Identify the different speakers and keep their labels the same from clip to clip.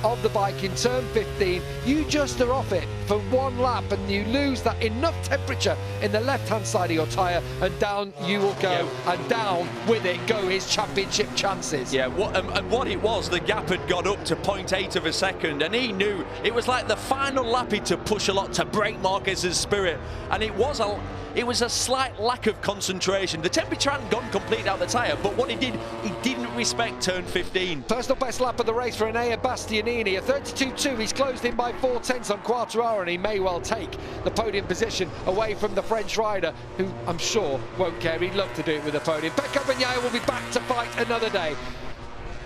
Speaker 1: of the bike in turn 15. You just are off it for one lap and you lose that enough temperature in the left-hand side of your tyre, and down you will go, and down with it go his championship chances.
Speaker 2: Yeah, what it was, the gap had got up to 0.8 of a second, and he knew it was like the final lap he to push a lot to break Marquez's spirit, and it was a slight lack of concentration. The temperature hadn't gone completely out the tyre, but what he did, he didn't respect turn 15.
Speaker 1: Personal best lap of the race for Enea Bastianini, a 32.2. He's closed in by 4/10 on Quartararo, and he may well take the podium position away from the French rider, who I'm sure won't care. He'd love to do it with the podium. Pecco Bagnaia will be back to fight another day.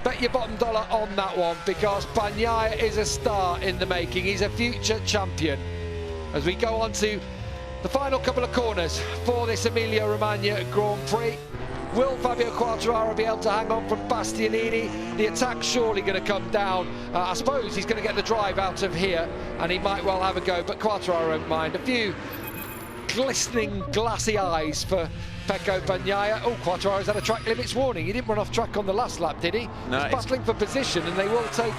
Speaker 1: Bet your bottom dollar on that one, because Bagnaia is a star in the making. He's a future champion. As we go on to the final couple of corners for this Emilia-Romagna Grand Prix. Will Fabio Quartararo be able to hang on from Bastianini? The attack's surely going to come down. I suppose he's going to get the drive out of here, and he might well have a go, but Quartararo won't mind. A few glistening, glassy eyes for Pecco Bagnaia. Oh, Quartararo's had a track limits warning. He didn't run off track on the last lap, did he?
Speaker 2: No,
Speaker 1: he's battling for position, and they will take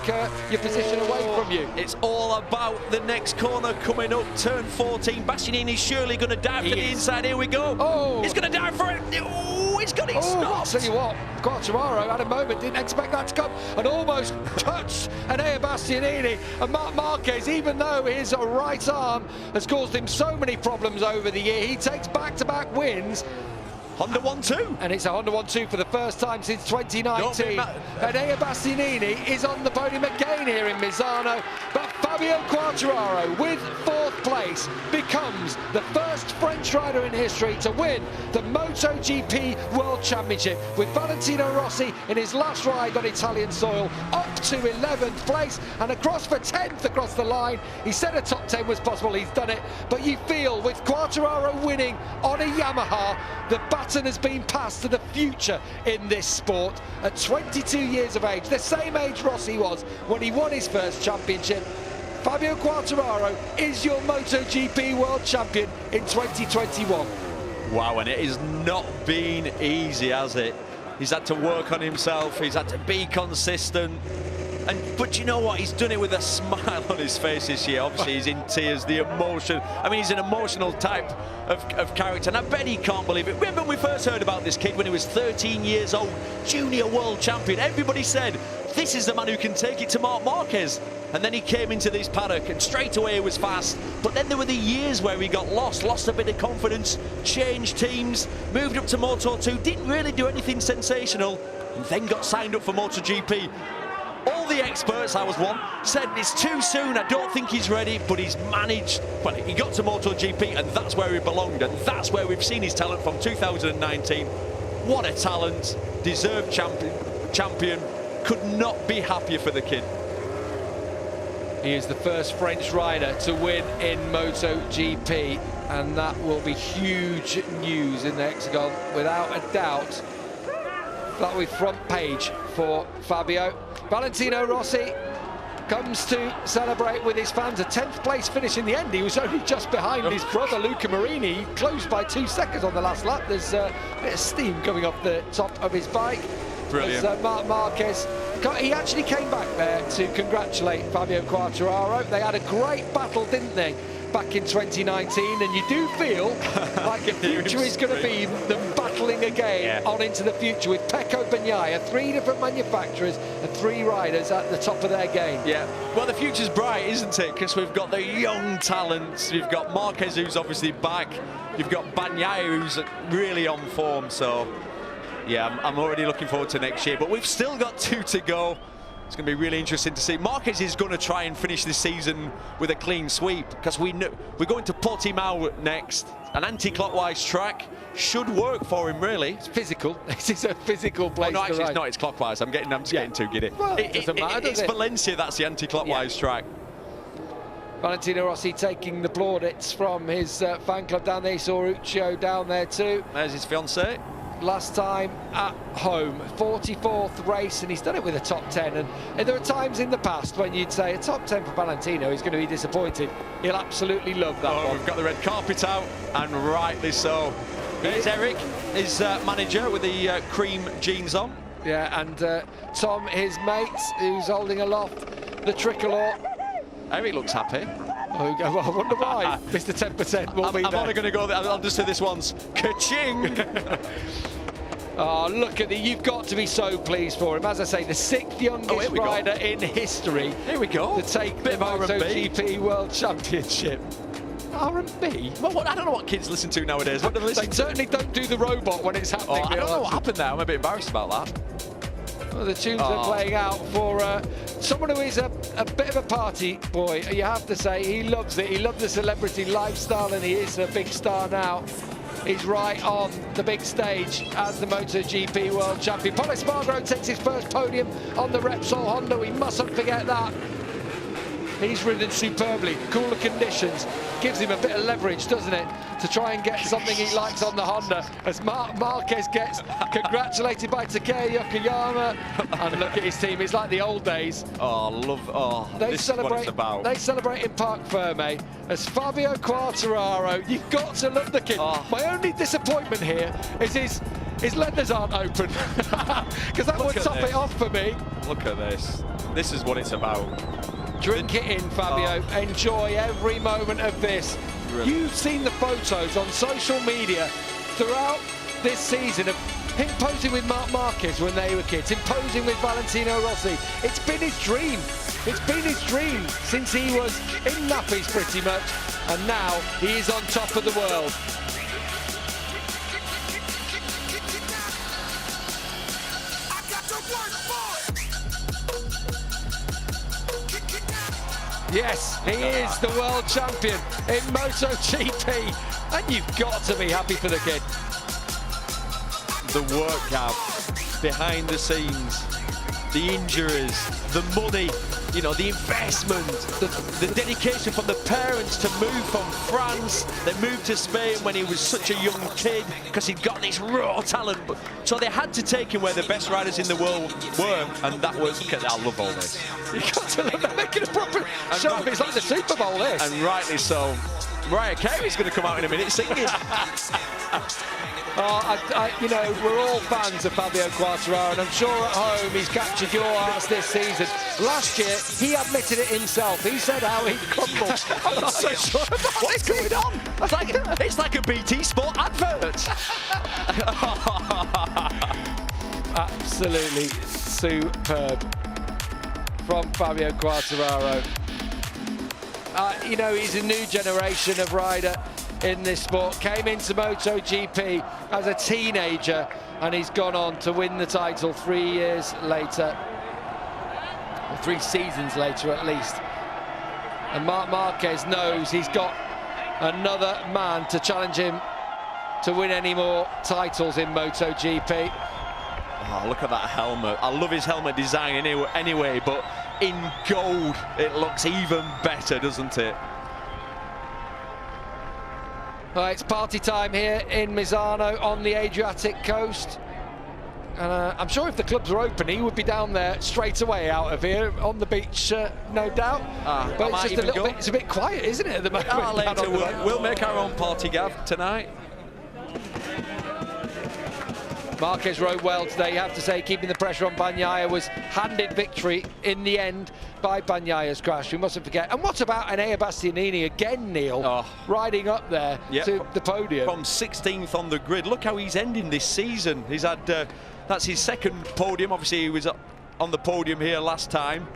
Speaker 1: your position away from you.
Speaker 2: It's all about the next corner coming up, turn 14. Bastianini's surely going to dive for the inside. Here we go.
Speaker 1: Oh,
Speaker 2: he's going to dive for it. Oh, he's got it stopped.
Speaker 1: I'll tell you what, Quartararo had a moment, didn't expect that to come, and almost touched Enea Bastianini. And Marc Marquez, even though his right arm has caused him so many problems over the year, he takes back-to-back wins.
Speaker 2: Honda 1-2.
Speaker 1: And it's a Honda 1-2 for the first time since 2019. Enea Bastianini is on the podium again here in Misano. But Fabio Quartararo, with 4th place, becomes the first French rider in history to win the MotoGP World Championship, with Valentino Rossi in his last ride on Italian soil up to 11th place and across for 10th across the line. He said a top 10 was possible, he's done it. But you feel with Quartararo winning on a Yamaha, the baton has been passed to the future in this sport. At 22 years of age, the same age Rossi was when he won his first championship, Fabio Quartararo is your MotoGP World Champion in 2021.
Speaker 2: Wow, and it has not been easy, has it? He's had to work on himself, he's had to be consistent. But you know what? He's done it with a smile on his face this year. Obviously, he's in tears, the emotion. I mean, he's an emotional type of character, and I bet he can't believe it. Remember when we first heard about this kid when he was 13 years old, junior world champion? Everybody said, this is the man who can take it to Marc Marquez. And then he came into this paddock, and straight away he was fast. But then there were the years where he got lost a bit of confidence, changed teams, moved up to Moto2, didn't really do anything sensational, and then got signed up for MotoGP. All the experts, I was one, said it's too soon, I don't think he's ready, but he's managed. Well, he got to MotoGP, and that's where he belonged, and that's where we've seen his talent from 2019. What a talent, deserved champion, could not be happier for the kid.
Speaker 1: He is the first French rider to win in MotoGP, and that will be huge news in the Hexagon, without a doubt. That will be front page for Fabio. Valentino Rossi comes to celebrate with his fans. A 10th place finish in the end. He was only just behind his brother Luca Marini. He closed by 2 seconds on the last lap. There's a bit of steam coming off the top of his bike.
Speaker 2: Brilliant.
Speaker 1: As Marc Marquez, he actually came back there to congratulate Fabio Quartararo. They had a great battle, didn't they, back in 2019, and you do feel like the future is going to be them battling again on into the future with Pecco Bagnaia, 3 different manufacturers and 3 riders at the top of their game.
Speaker 2: Yeah, well, the future's bright, isn't it? Because we've got the young talents. You've got Marquez, who's obviously back. You've got Bagnaia, who's really on form. So, yeah, I'm already looking forward to next year. But we've still got 2 to go. It's going to be really interesting to see. Marquez is going to try and finish this season with a clean sweep, because we know we're going to Portimao next. An anti-clockwise track should work for him, really.
Speaker 1: It's physical. This is a physical place.
Speaker 2: Oh, no, actually,
Speaker 1: to ride.
Speaker 2: It's not. It's clockwise. I'm just getting too giddy.
Speaker 1: Well, it doesn't matter,
Speaker 2: it's Valencia. That's the anti-clockwise track.
Speaker 1: Valentino Rossi taking the plaudits from his fan club down there. He saw Uccio down there too.
Speaker 2: There's his fiancée.
Speaker 1: Last time at home, 44th race, and he's done it with a top 10. And there are times in the past when you'd say a top 10 for Valentino, he's going to be disappointed. He'll absolutely love that one.
Speaker 2: We've got the red carpet out, and rightly so. Here's Eric, his manager, with the cream jeans on.
Speaker 1: Yeah, and Tom, his mate, who's holding aloft the tricolour.
Speaker 2: Eric looks happy.
Speaker 1: Oh, well, I wonder why. Mr. 10% will be there.
Speaker 2: I'm only going to go there. I'll just say this once. Ka-ching!
Speaker 1: Oh, look at you've got to be so pleased for him. As I say, the 6th youngest rider in history.
Speaker 2: Here we go.
Speaker 1: To take the MotoGP World Championship. R&B?
Speaker 2: Well, I don't know what kids listen to nowadays. What do they listen to?
Speaker 1: Certainly don't do the robot when it's happening.
Speaker 2: I don't know what happened there. I'm a bit embarrassed about that.
Speaker 1: Well, the tunes are playing out for someone who is a bit of a party boy. You have to say, he loves it. He loves the celebrity lifestyle, and he is a big star now. He's right on the big stage as the MotoGP World Champion. Pol Espargaro takes his first podium on the Repsol Honda. We mustn't forget that. He's ridden superbly. Cooler conditions gives him a bit of leverage, doesn't it, to try and get something he likes on the Honda. As Marquez gets congratulated by Takeo Yokoyama. And look at his team. It's like the old days.
Speaker 2: This is what it's about.
Speaker 1: They celebrate in Parc Ferme as Fabio Quartararo. You've got to love the kid. My only disappointment here is his leathers aren't open. Because that would top it off for me.
Speaker 2: Look at this. This is what it's about.
Speaker 1: Drink it in, Fabio. Enjoy every moment of this. Brilliant. You've seen the photos on social media throughout this season of him posing with Marc Marquez when they were kids, him posing with Valentino Rossi. It's been his dream. It's been his dream since he was in nappies pretty much, and now he is on top of the world. Yes, he is the world champion in MotoGP, and you've got to be happy for the kid.
Speaker 2: The workout, behind the scenes, the injuries, the money, you know, the investment, the dedication from the parents to move from France. They moved to Spain when he was such a young kid because he'd got this raw talent. So they had to take him where the best riders in the world were, and that was, I love all this.
Speaker 1: You got to love it, making a proper show of it. It's like the Super Bowl, this.
Speaker 2: And rightly so. Mariah Carey's going to come out in a minute singing.
Speaker 1: You know, we're all fans of Fabio Quartararo, and I'm sure at home he's captured your hearts this season. Last year, he admitted it himself. He said how he crumbled. I'm not so sure about
Speaker 2: what's going on. It's like a BT Sport advert.
Speaker 1: Absolutely superb from Fabio Quartararo. You know, he's a new generation of rider in this sport. Came into MotoGP as a teenager, and he's gone on to win the title 3 years later, or 3 seasons later at least. And Marc Marquez knows he's got another man to challenge him to win any more titles in MotoGP.
Speaker 2: Oh, look at that helmet. I love his helmet design anyway, but in gold it looks even better, doesn't it?
Speaker 1: Right, it's party time here in Misano on the Adriatic coast. And I'm sure if the clubs were open, he would be down there straight away out of here on the beach, no doubt. But it's just a little bit, it's a bit quiet, isn't it, at the moment?
Speaker 2: Later we'll make our own party, Gav, tonight.
Speaker 1: Marquez rode well today, you have to say, keeping the pressure on Bagnaia, was handed victory in the end by Bagnaia's crash, we mustn't forget. And what about Enea Bastianini again, Neil, riding up there to the podium?
Speaker 2: From 16th on the grid. Look how he's ending this season. He's had, that's his second podium. Obviously, he was on the podium here last time.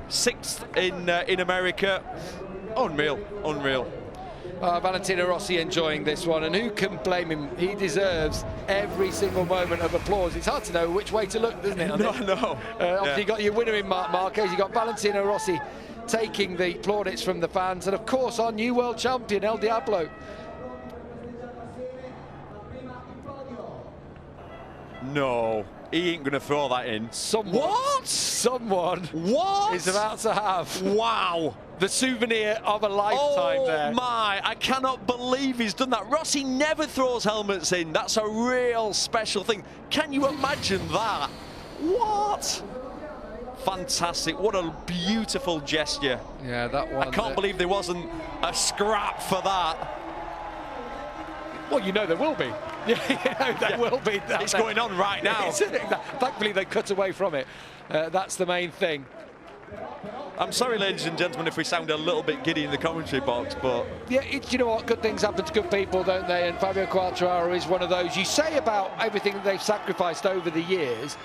Speaker 2: 6th in America. Unreal, unreal.
Speaker 1: Valentino Rossi enjoying this one, and who can blame him? He deserves every single moment of applause. It's hard to know which way to look, isn't it?
Speaker 2: No.
Speaker 1: Obviously, you got your winner in Marc Marquez, you got Valentino Rossi taking the plaudits from the fans, and of course our new world champion, El Diablo.
Speaker 2: No, he ain't gonna throw that in.
Speaker 1: Someone is about to have the souvenir of a lifetime there.
Speaker 2: Oh my, I cannot believe he's done that. Rossi never throws helmets in. That's a real special thing. Can you imagine that? What? Fantastic, what a beautiful gesture.
Speaker 1: Yeah, that one.
Speaker 2: I can't believe there wasn't a scrap for that.
Speaker 1: Well, you know there will be. Yeah, there will be.
Speaker 2: It's going on right now.
Speaker 1: Thankfully, they cut away from it. That's the main thing.
Speaker 2: I'm sorry, ladies and gentlemen, if we sound a little bit giddy in the commentary box, but...
Speaker 1: Yeah, you know what? Good things happen to good people, don't they? And Fabio Quartararo is one of those. You say about everything that they've sacrificed over the years,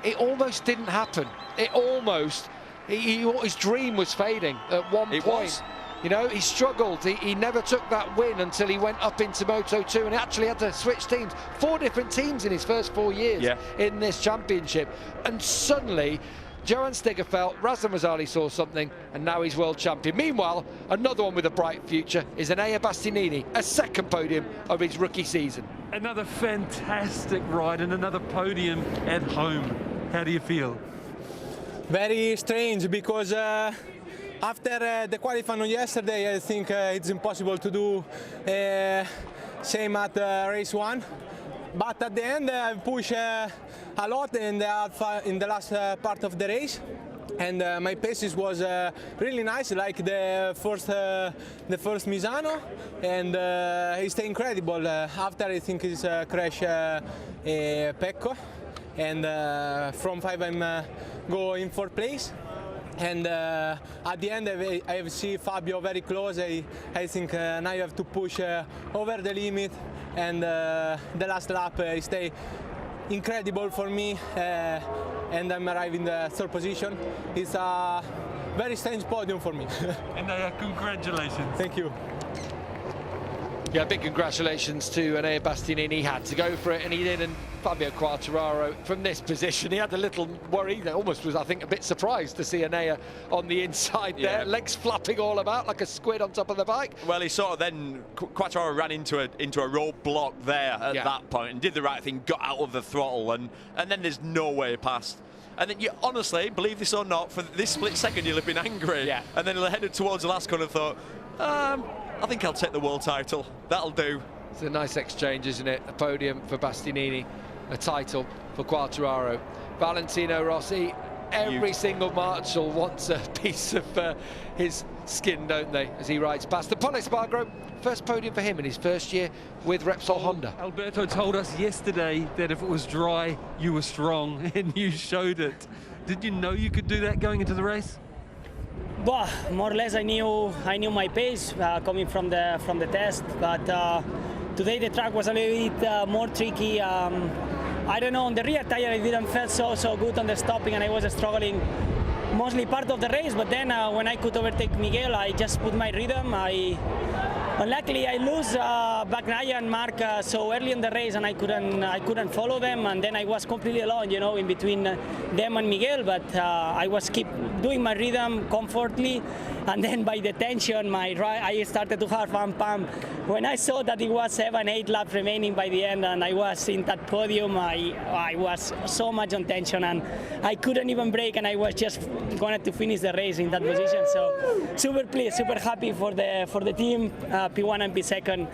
Speaker 1: it almost didn't happen. It almost... his dream was fading at one point.
Speaker 2: Was.
Speaker 1: You know, he struggled. He never took that win until he went up into Moto2 and he actually had to switch teams. 4 different teams in his first 4 years in this championship. And suddenly... Johan Stigger felt, Razvan Razali saw something, and now he's world champion. Meanwhile, another one with a bright future is Enea Bastianini, a second podium of his rookie season.
Speaker 3: Another fantastic ride and another podium at home. How do you feel?
Speaker 4: Very strange, because after the qualifying on yesterday, I think it's impossible to do same at race 1. But at the end, I pushed a lot in the last part of the race, and my paces was really nice, like the first Misano, and he stayed incredible. After I think his crash Pecco, and from 5 I'm go in 4th place. And at the end, I see Fabio very close. I think now you have to push over the limit, and the last lap stay incredible for me, and I'm arriving in the 3rd position. It's a very strange podium for me.
Speaker 3: And congratulations.
Speaker 4: Thank you.
Speaker 1: Yeah, big congratulations to Enea Bastianini. He had to go for it, and he did. And Fabio Quartararo, from this position, he had a little worry. He almost was, I think, a bit surprised to see Enea on the inside there, legs flapping all about like a squid on top of the bike.
Speaker 2: Well, he sort of then, Quartararo ran into a roadblock there at that point and did the right thing, got out of the throttle, and then there's no way past. And then you honestly, believe this or not, for this split second you'll have been angry. Yeah. And then headed towards the last corner and thought, I think I'll take the world title. That'll do.
Speaker 1: It's a nice exchange, isn't it? A podium for Bastianini, a title for Quartararo. Valentino Rossi, every single marshal wants a piece of his skin, don't they, as he rides past. The Pole Espargaro, first podium for him in his first year with Repsol Honda.
Speaker 3: Alberto told us yesterday that if it was dry, you were strong, and you showed it. Did you know you could do that going into the race?
Speaker 5: Well, more or less I knew my pace coming from the test, but today the track was a little bit more tricky. I don't know, on the rear tire I didn't feel so good on the stopping, and I was struggling mostly part of the race, but then when I could overtake Miguel, I just put my rhythm. Luckily, I lose Bagnaia and Mark so early in the race, and I couldn't follow them, and then I was completely alone, you know, in between them and Miguel. But I was keep doing my rhythm comfortably, and then by the tension, I started to have pump. When I saw that it was 7-8 laps remaining by the end, and I was in that podium, I was so much on tension, and I couldn't even brake, and I was just going to finish the race in that position. So super pleased, super happy for the team. P1 and P2,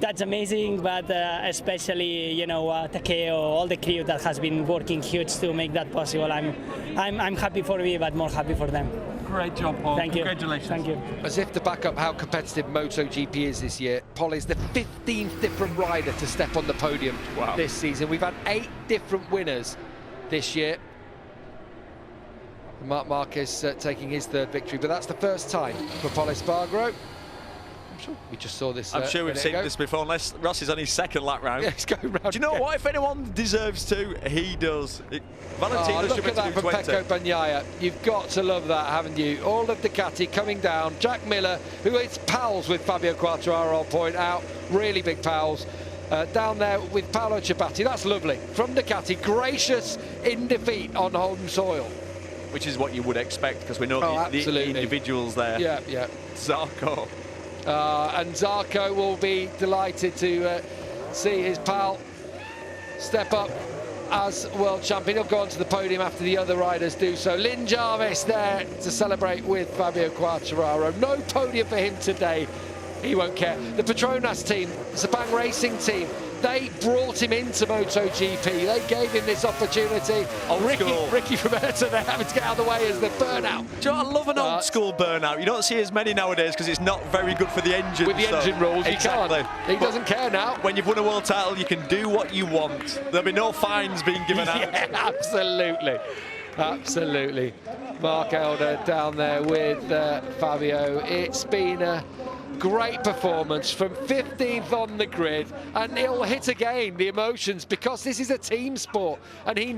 Speaker 5: that's amazing, but especially, you know, Takeo, all the crew that has been working huge to make that possible. I'm happy for me, but more happy for them.
Speaker 3: Great job, Paul.
Speaker 5: Thank you.
Speaker 3: Congratulations.
Speaker 5: Thank you.
Speaker 1: As if to back up how competitive MotoGP is this year, Pol is the 15th different rider to step on the podium this season. We've had 8 different winners this year. Marc Marquez taking his 3rd victory, but that's the first time for Pol Espargaro. I'm sure we just saw this.
Speaker 2: I'm sure we've seen this before, unless Ross is on his 2nd lap round.
Speaker 1: Yeah, he's going round.
Speaker 2: Do you know what? If anyone deserves to, he does. Valentino
Speaker 1: look
Speaker 2: should
Speaker 1: at that from Pecco Bagnaia. You've got to love that, haven't you? All of Ducati coming down. Jack Miller, who is pals with Fabio Quartararo, I'll point out, really big pals. Down there with Paolo Ciabatti. That's lovely. From Ducati, gracious in defeat on home soil.
Speaker 2: Which is what you would expect, because we know the individuals there.
Speaker 1: Yeah, yeah.
Speaker 2: Zarco.
Speaker 1: And Zarco will be delighted to see his pal step up as world champion. He'll go onto the podium after the other riders do so. Lynn Jarvis there to celebrate with Fabio Quartararo. No podium for him today. He won't care. The Petronas team, the Sepang Racing team, they brought him into MotoGP. They gave him this opportunity. Ricky from Ayrton, they're having to get out of the way as the burnout.
Speaker 2: Do you know, I love an old school burnout. You don't see as many nowadays because it's not very good for the engine.
Speaker 1: With the engine rules,
Speaker 2: exactly.
Speaker 1: You can't. He doesn't care now.
Speaker 2: When you've won a world title, you can do what you want. There'll be no fines being given out.
Speaker 1: Yeah, absolutely. Absolutely. Mark Elder down there with Fabio. It's been a great performance from 15th on the grid, and he'll hit again the emotions because this is a team sport and he